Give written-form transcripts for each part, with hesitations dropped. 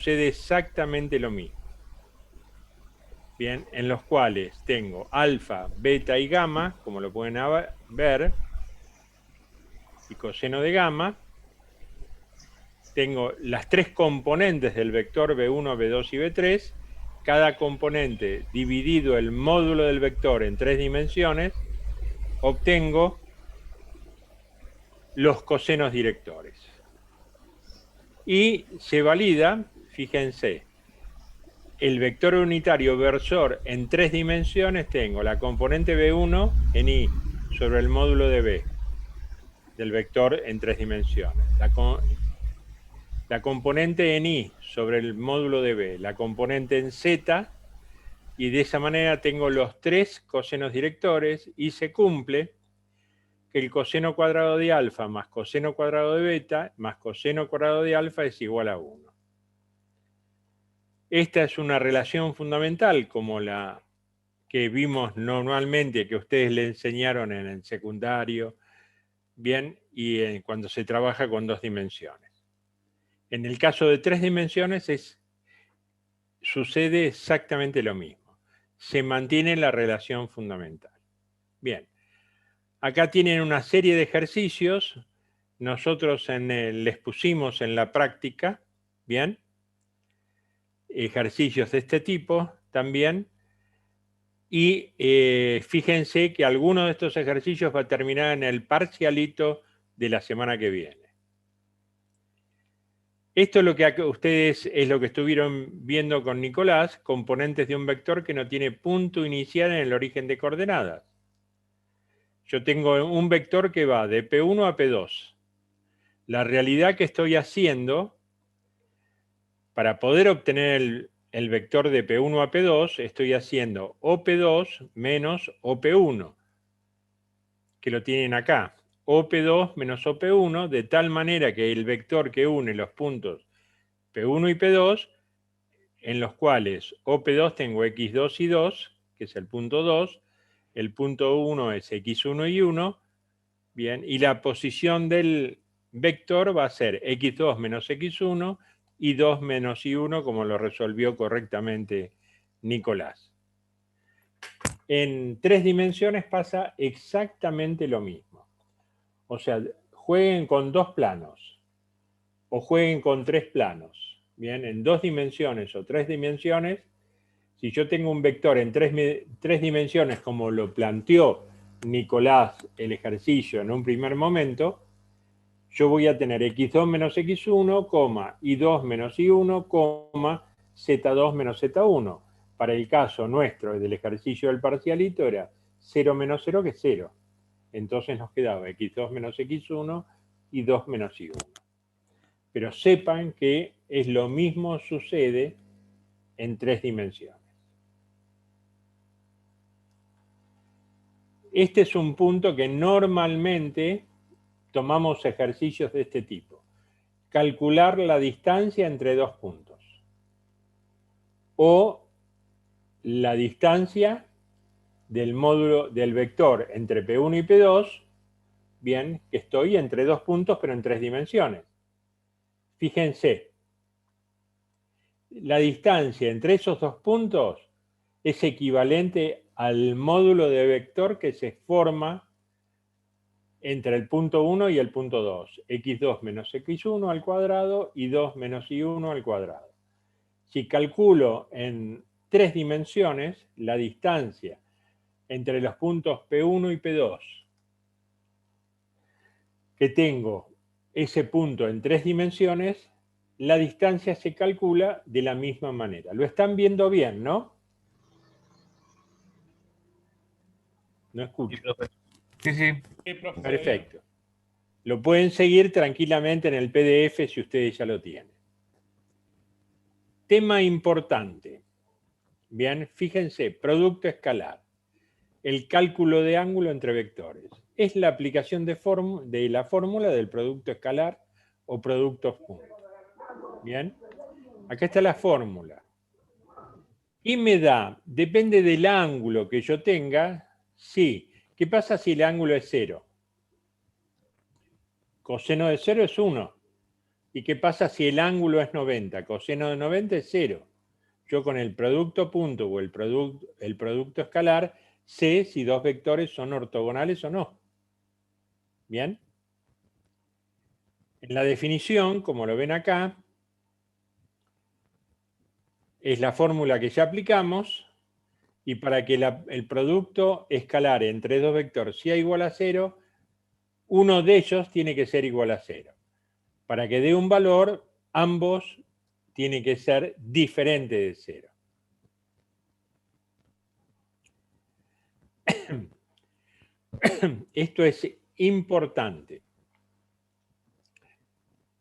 sucede exactamente lo mismo. Bien, en los cuales tengo alfa, beta y gamma, como lo pueden ver, y coseno de gamma. Tengo las tres componentes del vector B1, B2 y B3, cada componente dividido el módulo del vector en 3 dimensiones, obtengo los cosenos directores. Y se valida, fíjense, el vector unitario versor en 3 dimensiones. Tengo la componente B1 en I sobre el módulo de B del vector en 3 dimensiones. La componente en I sobre el módulo de B, la componente en Z, y de esa manera tengo los 3 cosenos directores, y se cumple que el coseno cuadrado de alfa más coseno cuadrado de beta más coseno cuadrado de alfa es igual a 1. Esta es una relación fundamental como la que vimos normalmente, que ustedes le enseñaron en el secundario, bien, y cuando se trabaja con 2 dimensiones. En el caso de 3 dimensiones sucede exactamente lo mismo. Se mantiene la relación fundamental. Bien, acá tienen una serie de ejercicios. Nosotros les pusimos en la práctica, bien, ejercicios de este tipo también. Y fíjense que alguno de estos ejercicios va a terminar en el parcialito de la semana que viene. Esto es lo que ustedes es lo que estuvieron viendo con Nicolás, componentes de un vector que no tiene punto inicial en el origen de coordenadas. Yo tengo un vector que va de P1 a P2. La realidad que estoy haciendo, para poder obtener el vector de P1 a P2, estoy haciendo OP2 menos OP1, que lo tienen acá. OP2 menos OP1, de tal manera que el vector que une los puntos P1 y P2, en los cuales OP2 tengo X2 y 2, que es el punto 2, el punto 1 es X1 y 1, bien, y la posición del vector va a ser X2 menos X1 y 2 menos Y1, como lo resolvió correctamente Nicolás. En 3 dimensiones pasa exactamente lo mismo. O sea, jueguen con 2 planos o jueguen con 3 planos. Bien, en 2 dimensiones o 3 dimensiones, si yo tengo un vector en 3 dimensiones, como lo planteó Nicolás el ejercicio en un primer momento, yo voy a tener x2 menos x1, y2 menos y1, z2 menos z1. Para el caso nuestro del ejercicio del parcialito era 0 menos 0, que es 0. Entonces nos quedaba x2 menos x1 y 2 menos y1. Pero sepan que es lo mismo sucede en 3 dimensiones. Este es un punto que normalmente tomamos ejercicios de este tipo. Calcular la distancia entre 2 puntos. O la distancia del módulo del vector entre P1 y P2, bien, que estoy entre 2 puntos pero en 3 dimensiones. Fíjense, la distancia entre esos 2 puntos es equivalente al módulo de vector que se forma entre el punto 1 y el punto 2, x2 menos x1 al cuadrado y 2 menos y1 al cuadrado. Si calculo en 3 dimensiones la distancia entre los puntos P1 y P2, que tengo ese punto en 3 dimensiones, la distancia se calcula de la misma manera. Lo están viendo bien, ¿no? No escucho. Sí, sí. Sí, profe. Perfecto. Lo pueden seguir tranquilamente en el PDF si ustedes ya lo tienen. Tema importante. Bien, fíjense, producto escalar. El cálculo de ángulo entre vectores. Es la aplicación de la fórmula del producto escalar o productos puntos. Bien, acá está la fórmula. Y me da, depende del ángulo que yo tenga, sí. ¿Qué pasa si el ángulo es 0? Coseno de 0 es 1. ¿Y qué pasa si el ángulo es 90? Coseno de 90 es 0. Yo con el producto punto o el producto escalar sé si dos vectores son ortogonales o no. ¿Bien? En la definición, como lo ven acá, es la fórmula que ya aplicamos, y para que el producto escalar entre dos vectores sea igual a 0, uno de ellos tiene que ser igual a 0. Para que dé un valor, ambos tienen que ser diferentes de 0. Esto es importante.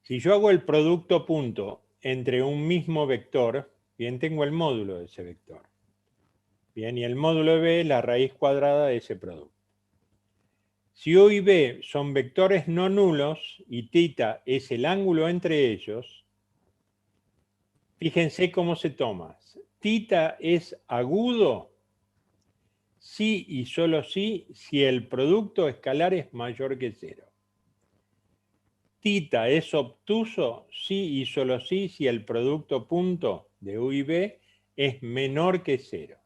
Si yo hago el producto punto entre un mismo vector, bien, tengo el módulo de ese vector. Bien, y el módulo de B es la raíz cuadrada de ese producto. Si U y B son vectores no nulos y θ es el ángulo entre ellos, fíjense cómo se toma. ¿Θ es agudo? Sí y solo sí si el producto escalar es mayor que 0. ¿Θ es obtuso? Sí y solo sí si el producto punto de U y B es menor que 0.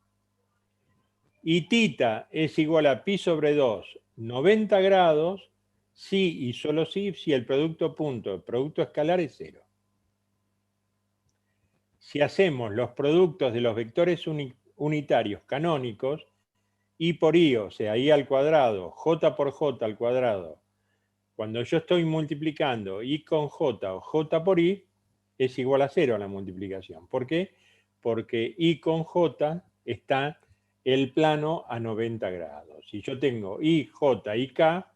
Y θ es igual a pi sobre 2, 90 grados, sí y solo sí si el producto punto, el producto escalar es 0. Si hacemos los productos de los vectores unitarios canónicos, I por I, o sea, I al cuadrado, J por J al cuadrado, cuando yo estoy multiplicando I con J o J por I, es igual a 0 la multiplicación. ¿Por qué? Porque I con J está el plano a 90 grados. Si yo tengo I, J y K,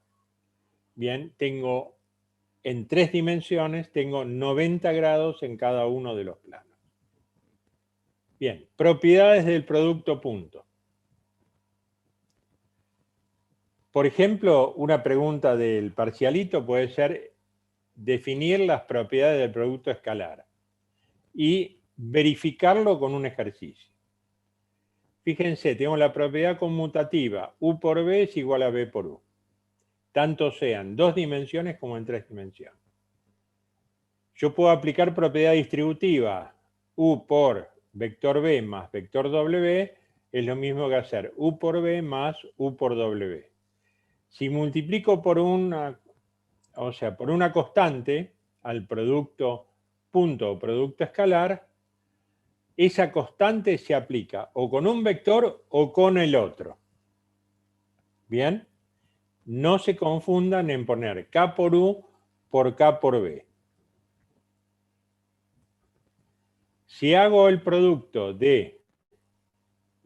bien, tengo en 3 dimensiones, tengo 90 grados en cada uno de los planos. Bien, propiedades del producto punto. Por ejemplo, una pregunta del parcialito puede ser definir las propiedades del producto escalar y verificarlo con un ejercicio. Fíjense, tengo la propiedad conmutativa U por B es igual a B por U. Tanto sea en 2 dimensiones como en 3 dimensiones. Yo puedo aplicar propiedad distributiva. U por vector B más vector W es lo mismo que hacer U por B más U por W. Si multiplico por una constante al producto punto o producto escalar, esa constante se aplica o con un vector o con el otro. ¿Bien? No se confundan en poner K por U por K por B. Si hago el producto de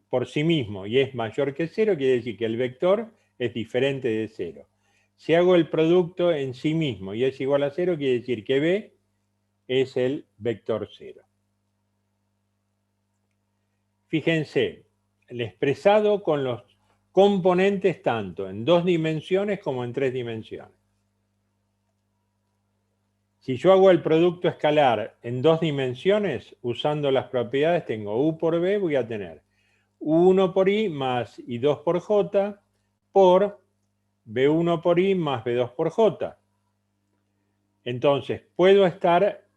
por sí mismo y es mayor que 0, quiere decir que el vector es diferente de 0. Si hago el producto en sí mismo y es igual a 0, quiere decir que B es el vector 0. Fíjense, el expresado con los componentes tanto en 2 dimensiones como en 3 dimensiones. Si yo hago el producto escalar en 2 dimensiones, usando las propiedades, tengo U por B, voy a tener U1 por I más I2 por J por B1 por I más B2 por J. Entonces,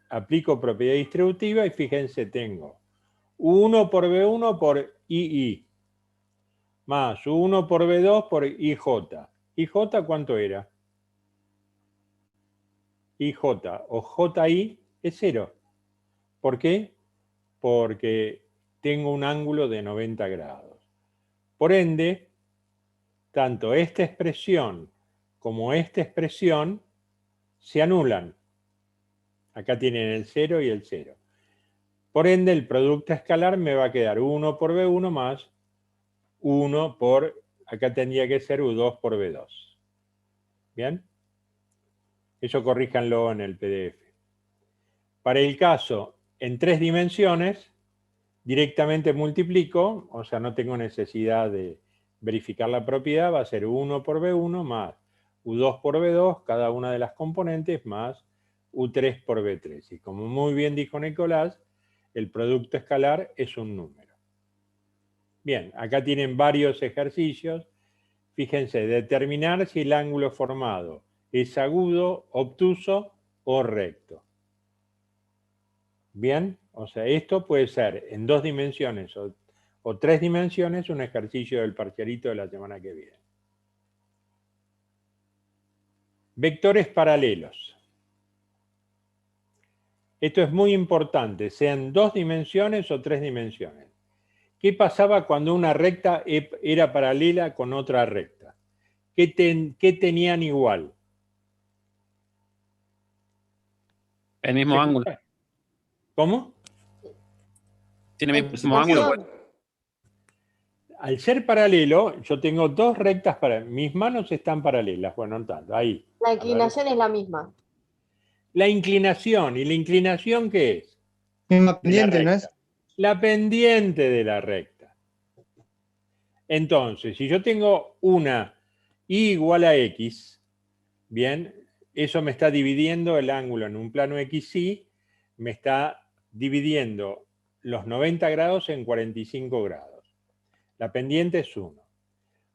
aplico propiedad distributiva y fíjense, tengo U1 por B1 por II más U1 por B2 por IJ. ¿IJ cuánto era? IJ o JI es 0. ¿Por qué? Porque tengo un ángulo de 90 grados. Por ende, tanto esta expresión como esta expresión se anulan. Acá tienen el 0 y el 0. Por ende, el producto escalar me va a quedar 1 por B1 más 1 por, acá tendría que ser U2 por B2. ¿Bien? Eso corríjanlo en el PDF. Para el caso en 3 dimensiones, directamente multiplico, o sea, no tengo necesidad de verificar la propiedad, va a ser 1 por B1 más U2 por B2, cada una de las componentes, más U3 por B3. Y como muy bien dijo Nicolás, el producto escalar es un número. Bien, acá tienen varios ejercicios. Fíjense, determinar si el ángulo formado es agudo, obtuso o recto. Bien, o sea, esto puede ser en 2 dimensiones o 3 dimensiones un ejercicio del parcialito de la semana que viene. Vectores paralelos. Esto es muy importante, sean 2 dimensiones o 3 dimensiones. ¿Qué pasaba cuando una recta era paralela con otra recta? ¿Qué tenían igual? El mismo ángulo. ¿Cómo? Tiene el mismo ángulo. Pues. Al ser paralelo, yo tengo 2 rectas mis manos están paralelas, bueno, no tanto, ahí. La inclinación es la misma. La inclinación, ¿y la inclinación qué es? Misma pendiente, ¿no es? La pendiente de la recta. Entonces, si yo tengo una y igual a x, bien, eso me está dividiendo el ángulo en un plano XY, me está dividiendo los 90 grados en 45 grados. La pendiente es 1.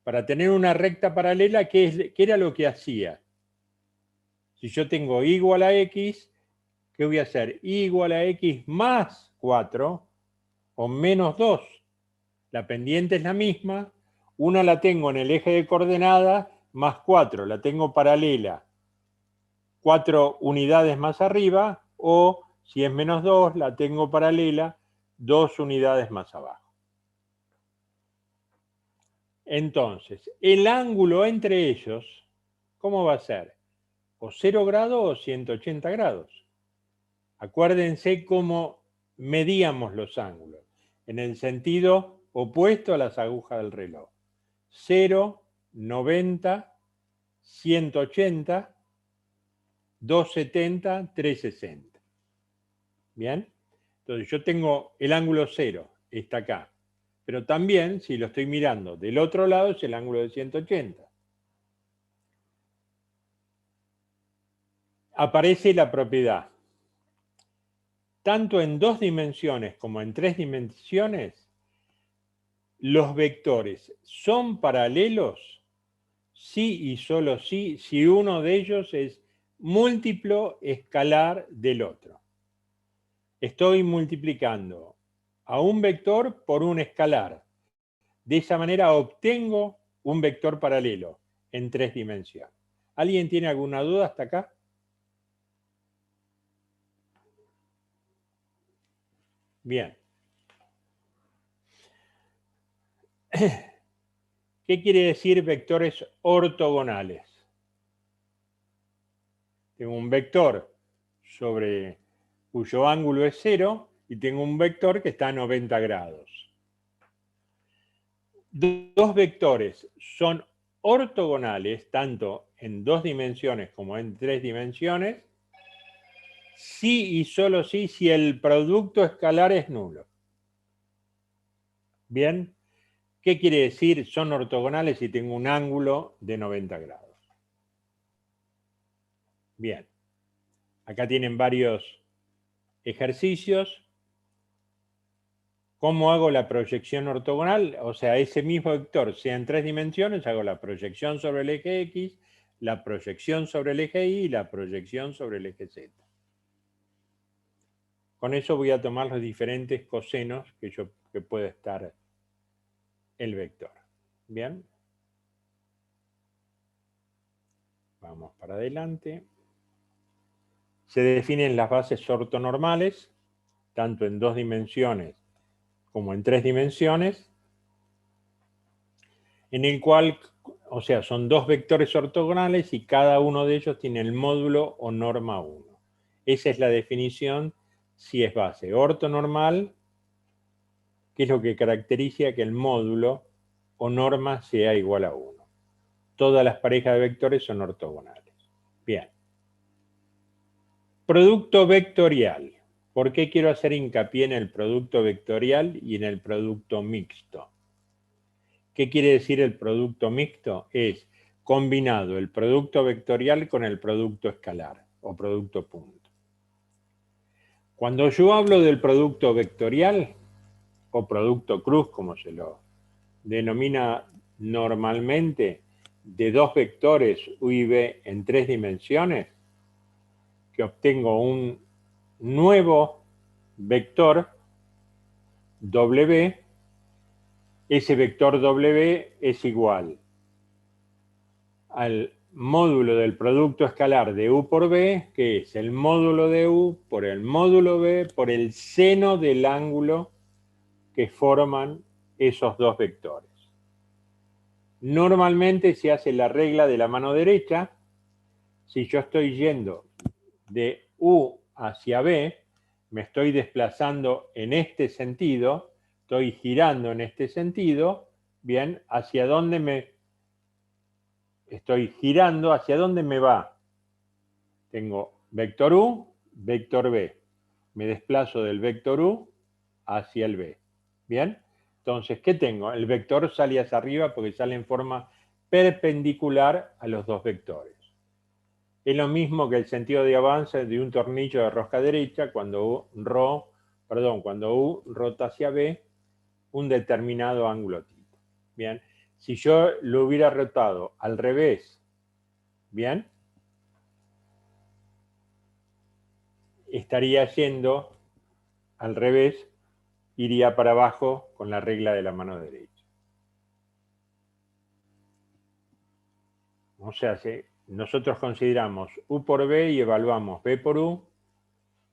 Para tener una recta paralela, ¿qué era lo que hacía? Si yo tengo y igual a x, ¿qué voy a hacer? Y igual a x más 4 o menos 2. La pendiente es la misma. Una la tengo en el eje de coordenadas, más 4, la tengo paralela 4 unidades más arriba, o si es menos 2, la tengo paralela 2 unidades más abajo. Entonces, el ángulo entre ellos, ¿cómo va a ser? O 0 grados o 180 grados. Acuérdense cómo medíamos los ángulos, en el sentido opuesto a las agujas del reloj. 0, 90, 180, 270, 360. ¿Bien? Entonces yo tengo el ángulo 0, está acá. Pero también, si lo estoy mirando del otro lado, es el ángulo de 180. Aparece la propiedad. Tanto en 2 dimensiones como en 3 dimensiones, los vectores son paralelos sí y solo sí, si uno de ellos es múltiplo escalar del otro. Estoy multiplicando a un vector por un escalar. De esa manera obtengo un vector paralelo en 3 dimensiones. ¿Alguien tiene alguna duda hasta acá? Bien. ¿Qué quiere decir vectores ortogonales? Tengo un vector cuyo ángulo es 0 y tengo un vector que está a 90 grados. Dos vectores son ortogonales tanto en 2 dimensiones como en 3 dimensiones sí y solo sí si el producto escalar es nulo. Bien, ¿qué quiere decir? Son ortogonales si tengo un ángulo de 90 grados. Bien, acá tienen varios ejercicios. ¿Cómo hago la proyección ortogonal? O sea, ese mismo vector, sea en 3 dimensiones, hago la proyección sobre el eje X, la proyección sobre el eje Y y la proyección sobre el eje Z. Con eso voy a tomar los diferentes cosenos que puede estar el vector. ¿Bien? Vamos para adelante. Se definen las bases ortonormales, tanto en 2 dimensiones como en 3 dimensiones, en el cual, o sea, son 2 vectores ortogonales y cada uno de ellos tiene el módulo o norma 1. Esa es la definición si es base ortonormal, que es lo que caracteriza que el módulo o norma sea igual a 1. Todas las parejas de vectores son ortogonales. Bien. Producto vectorial. ¿Por qué quiero hacer hincapié en el producto vectorial y en el producto mixto? ¿Qué quiere decir el producto mixto? Es combinado el producto vectorial con el producto escalar o producto punto. Cuando yo hablo del producto vectorial o producto cruz, como se lo denomina normalmente, de 2 vectores U y B en 3 dimensiones, que obtengo un nuevo vector W, ese vector W es igual al módulo del producto escalar de U por B, que es el módulo de U por el módulo B por el seno del ángulo que forman esos dos vectores. Normalmente se hace la regla de la mano derecha. Si yo estoy yendo de U hacia B, me estoy desplazando en este sentido, estoy girando en este sentido, bien, ¿hacia dónde me estoy girando? ¿Hacia dónde me va? Tengo vector U, vector B. Me desplazo del vector U hacia el B. ¿Bien? Entonces, ¿qué tengo? El vector sale hacia arriba porque sale en forma perpendicular a los dos vectores. Es lo mismo que el sentido de avance de un tornillo de rosca derecha cuando U rota hacia B un determinado ángulo θ. Bien, si yo lo hubiera rotado al revés, bien, estaría yendo al revés, iría para abajo con la regla de la mano derecha. O sea, si nosotros consideramos U por B y evaluamos B por U,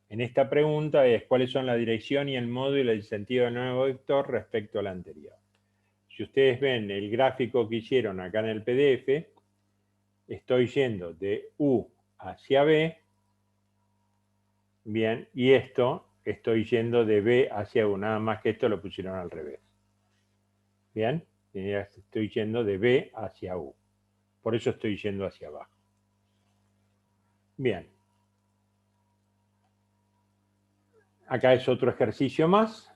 en esta pregunta es cuáles son la dirección y el módulo y el sentido del nuevo vector respecto al anterior. Si ustedes ven el gráfico que hicieron acá en el PDF, estoy yendo de U hacia B, bien, y esto estoy yendo de B hacia U, nada más que esto lo pusieron al revés. Bien, estoy yendo de B hacia U. Por eso estoy yendo hacia abajo. Bien. Acá es otro ejercicio más.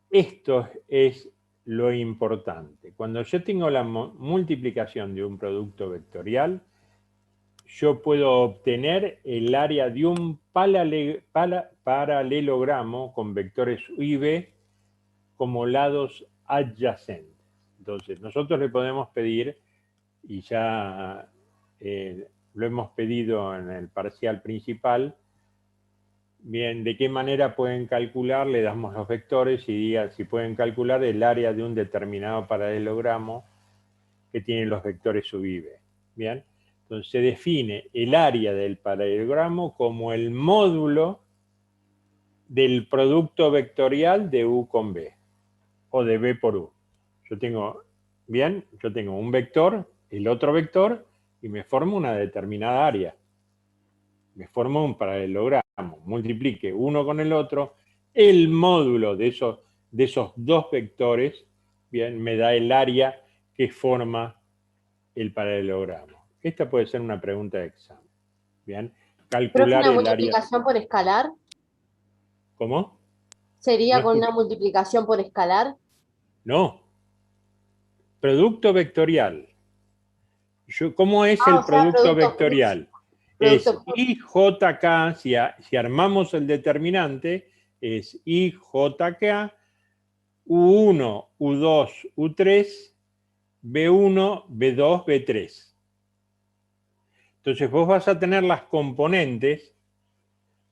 Esto es lo importante. Cuando yo tengo la multiplicación de un producto vectorial, yo puedo obtener el área de un paralelogramo con vectores U y B como lados adyacentes. Entonces, nosotros le podemos pedir, y ya lo hemos pedido en el parcial principal, bien, ¿de qué manera pueden calcular? Le damos los vectores y digan si pueden calcular el área de un determinado paralelogramo que tiene los vectores U y B. Bien, entonces se define el área del paralelogramo como el módulo del producto vectorial de U con B, o de B por U. Yo tengo un vector, el otro vector, y me formo una determinada área. Me formo un paralelogramo, multiplique uno con el otro, el módulo de esos dos vectores, bien, me da el área que forma el paralelogramo. Esta puede ser una pregunta de examen. Bien, ¿Pero es calcular una el área. multiplicación por escalar? ¿Cómo? ¿Sería No con escucho. una multiplicación por escalar? No. Producto vectorial. ¿Cómo es el O sea, producto vectorial? Es producto IJK, si armamos el determinante, es IJK, U1, U2, U3, B1, B2, B3. Entonces vos vas a tener las componentes,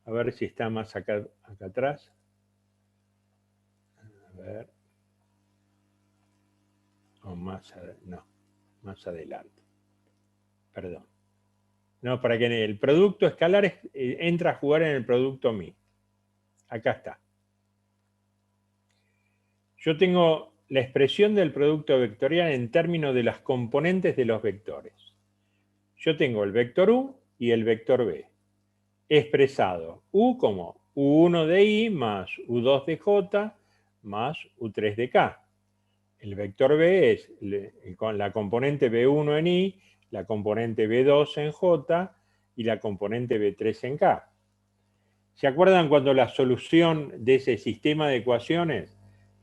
a ver si está más acá atrás. A ver. O más adelante. Perdón. No, para que el producto escalar entra a jugar en el producto mi. Acá está. Yo tengo la expresión del producto vectorial en términos de las componentes de los vectores. Yo tengo el vector U y el vector B. Expresado U como U1 de I más U2 de J más U3 de K. El vector B es con la componente B1 en I, la componente B2 en J y la componente B3 en K. ¿Se acuerdan cuando la solución de ese sistema de ecuaciones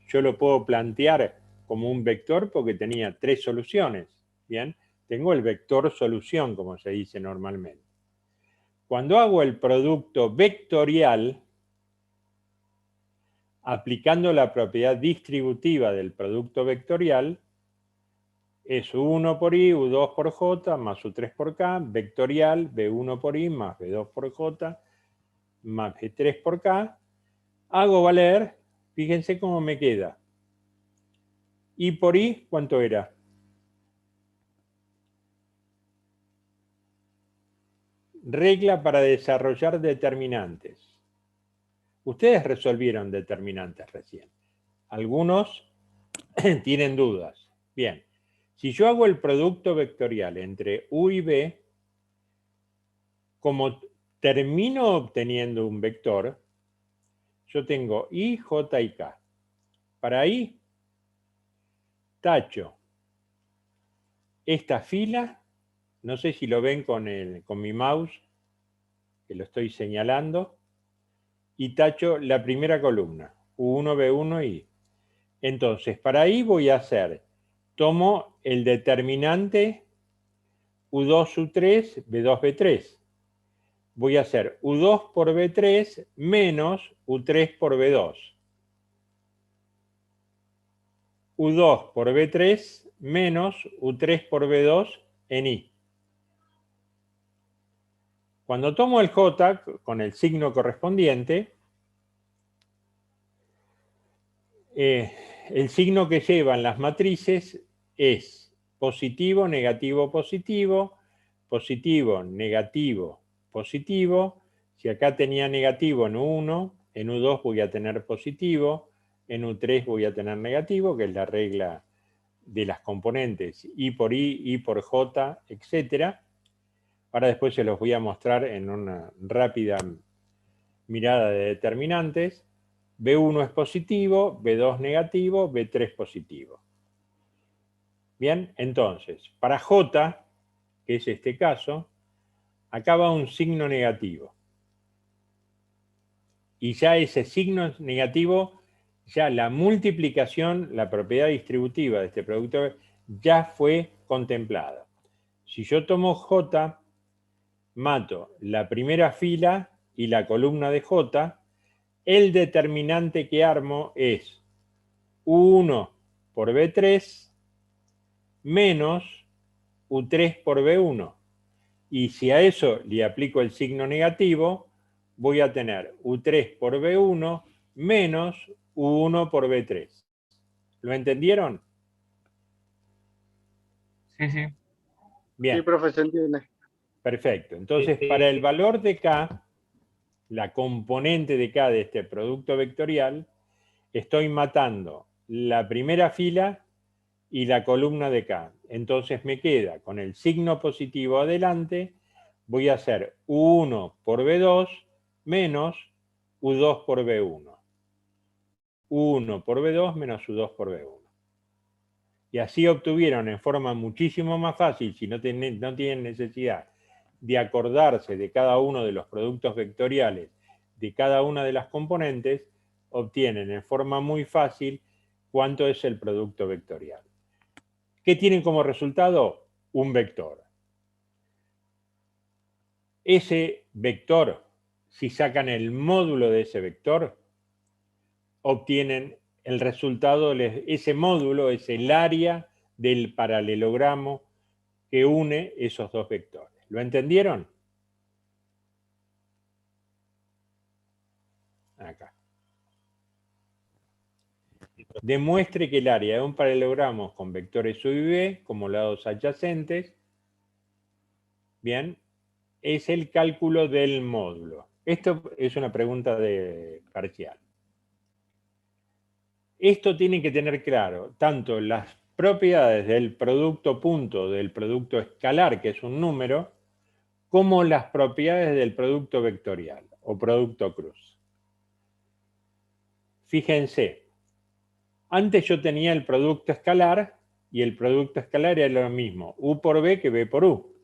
yo lo puedo plantear como un vector porque tenía tres soluciones? Bien, tengo el vector solución, como se dice normalmente. Cuando hago el producto vectorial, aplicando la propiedad distributiva del producto vectorial, es U1 por I, U2 por J, más U3 por K, vectorial, B1 por I, más B2 por J, más B3 por K, hago valer, fíjense cómo me queda. I por I, ¿cuánto era? Regla para desarrollar determinantes. Ustedes resolvieron determinantes recién. Algunos tienen dudas. Bien, si yo hago el producto vectorial entre U y B, como termino obteniendo un vector, yo tengo I, J y K. Para I, tacho esta fila, no sé si lo ven con mi mouse, que lo estoy señalando, y tacho la primera columna, U1, B1 y I. Entonces, para I voy a hacer, tomo el determinante U2, U3, B2, B3. Voy a hacer U2 por B3 menos U3 por B2. U2 por B3 menos U3 por B2 en I. Cuando tomo el J con el signo correspondiente, el signo que llevan las matrices es positivo, negativo, positivo, positivo, negativo, positivo. Si acá tenía negativo en U1, en U2 voy a tener positivo, en U3 voy a tener negativo, que es la regla de las componentes I por J, etc. Ahora después se los voy a mostrar en una rápida mirada de determinantes. B1 es positivo, B2 negativo, B3 positivo. Bien, entonces, para J, que es este caso, acá va un signo negativo. Y ya ese signo negativo, ya la multiplicación, la propiedad distributiva de este producto ya fue contemplada. Si yo tomo J, mato la primera fila y la columna de J, el determinante que armo es U1 por B3 menos U3 por B1. Y si a eso le aplico el signo negativo, voy a tener U3 por B1 menos U1 por B3. ¿Lo entendieron? Sí, sí. Bien. Sí, profe, se entiende. Perfecto. Entonces, para el valor de K, la componente de K de este producto vectorial, estoy matando la primera fila y la columna de K. Entonces me queda con el signo positivo adelante, voy a hacer U1 por B2 menos U2 por B1. U1 por B2 menos U2 por B1. Y así obtuvieron en forma muchísimo más fácil, si no tienen necesidad de acordarse de cada uno de los productos vectoriales de cada una de las componentes, obtienen en forma muy fácil cuánto es el producto vectorial. ¿Qué tienen como resultado? Un vector. Ese vector, si sacan el módulo de ese vector, obtienen el resultado, ese módulo es el área del paralelogramo que une esos dos vectores. ¿Lo entendieron? Acá. Demuestre que el área de un paralelogramo con vectores U y B como lados adyacentes, bien, es el cálculo del módulo. Esto es una pregunta de parcial. Esto tiene que tener claro tanto las propiedades del producto punto, del producto escalar, que es un número, como las propiedades del producto vectorial o producto cruz. Fíjense, antes yo tenía el producto escalar y el producto escalar era lo mismo, U por B que B por U.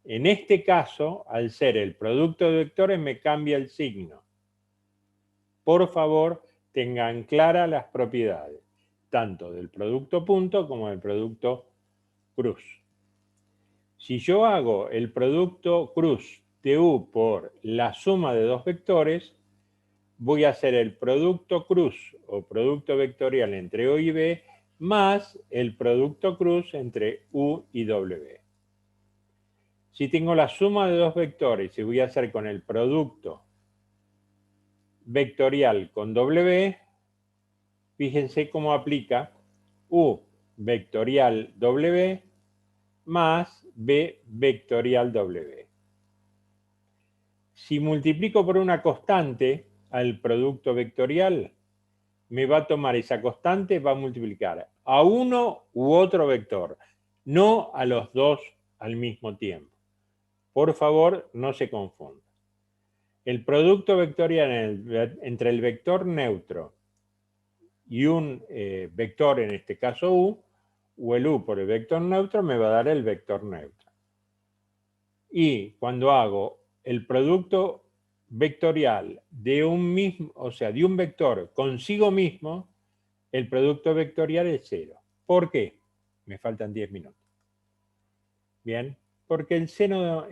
En este caso, al ser el producto de vectores, me cambia el signo. Por favor, tengan claras las propiedades, tanto del producto punto como del producto cruz. Si yo hago el producto cruz de U por la suma de dos vectores, voy a hacer el producto cruz o producto vectorial entre U y B más el producto cruz entre U y W. Si tengo la suma de dos vectores y voy a hacer con el producto vectorial con W, fíjense cómo aplica U vectorial W más B vectorial W. Si multiplico por una constante al producto vectorial, me va a tomar esa constante, va a multiplicar a uno u otro vector, no a los dos al mismo tiempo. Por favor, no se confunda. El producto vectorial entre el vector neutro y un vector, en este caso U, o el U por el vector neutro, me va a dar el vector neutro. Y cuando hago el producto vectorial de un mismo, o sea, de un vector consigo mismo, el producto vectorial es 0. ¿Por qué? Me faltan 10 minutos. Bien, porque el seno,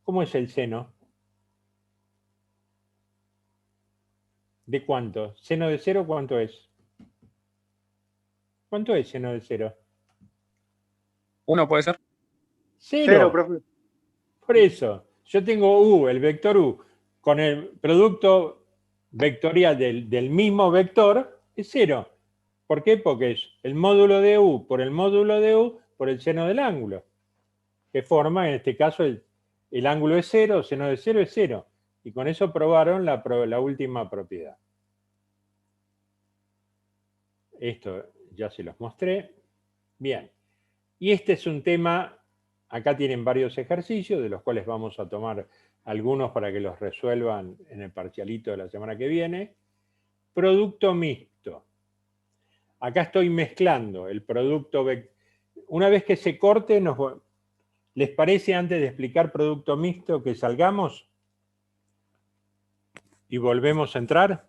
¿cómo es el seno? ¿De cuánto? ¿Seno de 0 cuánto es? ¿Cuánto es seno de 0? 1 puede ser. 0. profe. Por eso, yo tengo U, el vector U, con el producto vectorial del mismo vector, es 0. ¿Por qué? Porque es el módulo de U por el módulo de U por el seno del ángulo, que forma, en este caso, el ángulo es 0, seno de 0 es 0. Y con eso probaron la última propiedad. Esto ya se los mostré. Bien. Y este es un tema, acá tienen varios ejercicios, de los cuales vamos a tomar algunos para que los resuelvan en el parcialito de la semana que viene. Producto mixto. Acá estoy mezclando el producto. Una vez que se corte, ¿les parece, antes de explicar producto mixto, que salgamos y volvemos a entrar?